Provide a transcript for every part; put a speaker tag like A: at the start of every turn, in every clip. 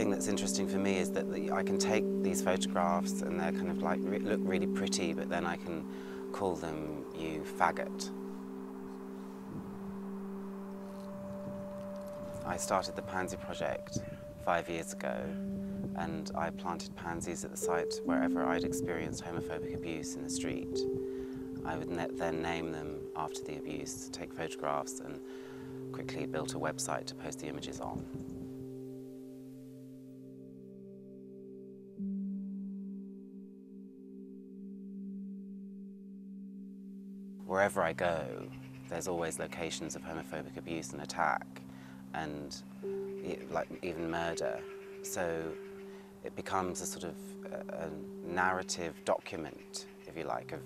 A: thing that's interesting for me is that I can take these photographs and they're kind of like look really pretty, but then I can call them "you faggot." I started the Pansy Project 5 years ago, and I planted pansies at the site wherever I'd experienced homophobic abuse in the street. I would then name them after the abuse, take photographs, and quickly built a website to post the images on. Wherever I go, there's always locations of homophobic abuse and attack, and like even murder. So it becomes a sort of a narrative document, if you like, of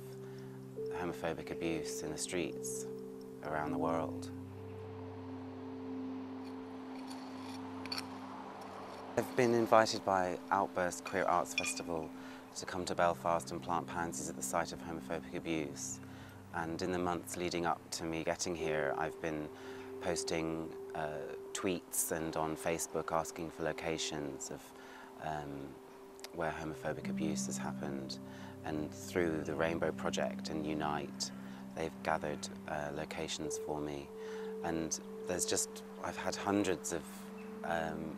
A: homophobic abuse in the streets around the world. I've been invited by Outburst Queer Arts Festival to come to Belfast and plant pansies at the site of homophobic abuse. And in the months leading up to me getting here, I've been posting tweets and on Facebook asking for locations of where homophobic abuse has happened. And through the Rainbow Project and Unite, they've gathered locations for me. And I've had hundreds of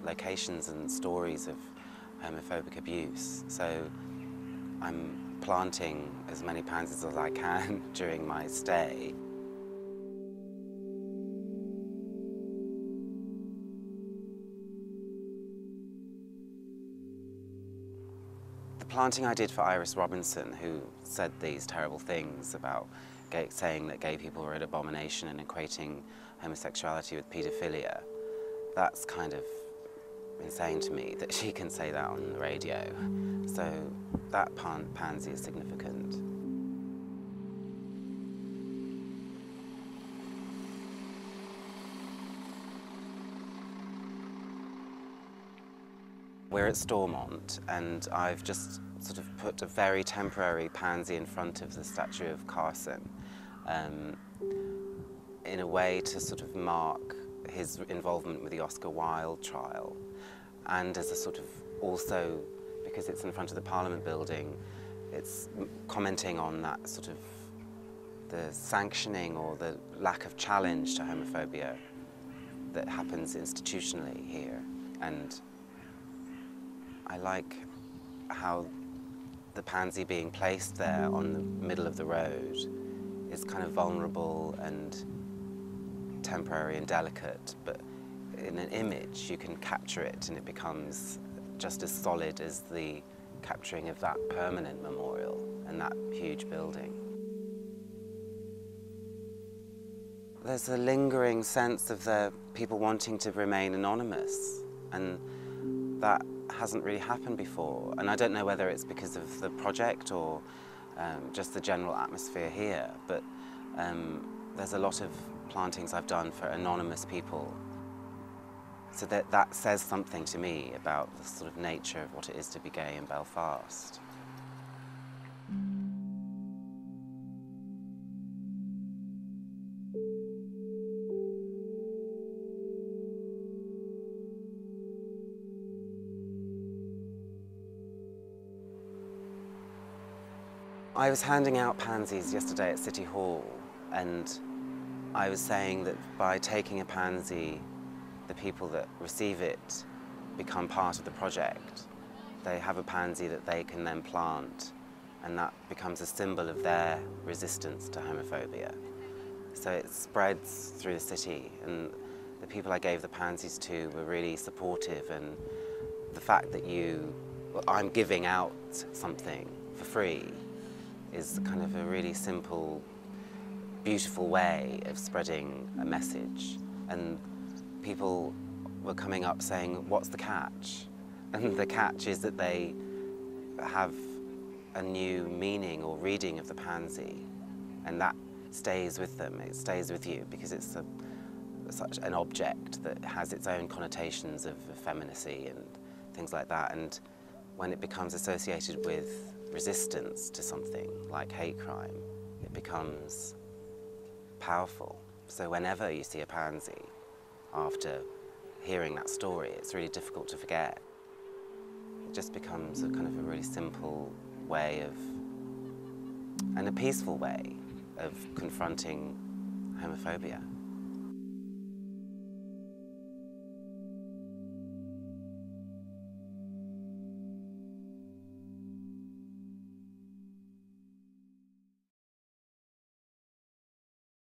A: locations and stories of homophobic abuse. So I'm planting as many pansies as I can during my stay. The planting I did for Iris Robinson, who said these terrible things about saying that gay people were an abomination and equating homosexuality with paedophilia, that's kind of insane to me that she can say that on the radio. So that pansy is significant. We're at Stormont, and I've just sort of put a very temporary pansy in front of the statue of Carson in a way to sort of mark his involvement with the Oscar Wilde trial, and as a sort of also, because it's in front of the Parliament building, it's commenting on that sort of the sanctioning or the lack of challenge to homophobia that happens institutionally here. And I like how the pansy being placed there on the middle of the road is kind of vulnerable and temporary and delicate, but in an image you can capture it and it becomes just as solid as the capturing of that permanent memorial and that huge building. There's a lingering sense of the people wanting to remain anonymous, and that hasn't really happened before. And I don't know whether it's because of the project or just the general atmosphere here, but there's a lot of plantings I've done for anonymous people. So that says something to me about the sort of nature of what it is to be gay in Belfast. I was handing out pansies yesterday at City Hall, and I was saying that by taking a pansy, the people that receive it become part of the project. They have a pansy that they can then plant, and that becomes a symbol of their resistance to homophobia. So it spreads through the city, and the people I gave the pansies to were really supportive, and the fact that I'm giving out something for free is kind of a really simple, beautiful way of spreading a message. And people were coming up saying, "What's the catch?" And the catch is that they have a new meaning or reading of the pansy, and that stays with them. It stays with you because it's such an object that has its own connotations of effeminacy and things like that. And when it becomes associated with resistance to something like hate crime, it becomes powerful. So whenever you see a pansy, after hearing that story, it's really difficult to forget. just becomes a kind of a really simple way of, and a peaceful way of confronting homophobia.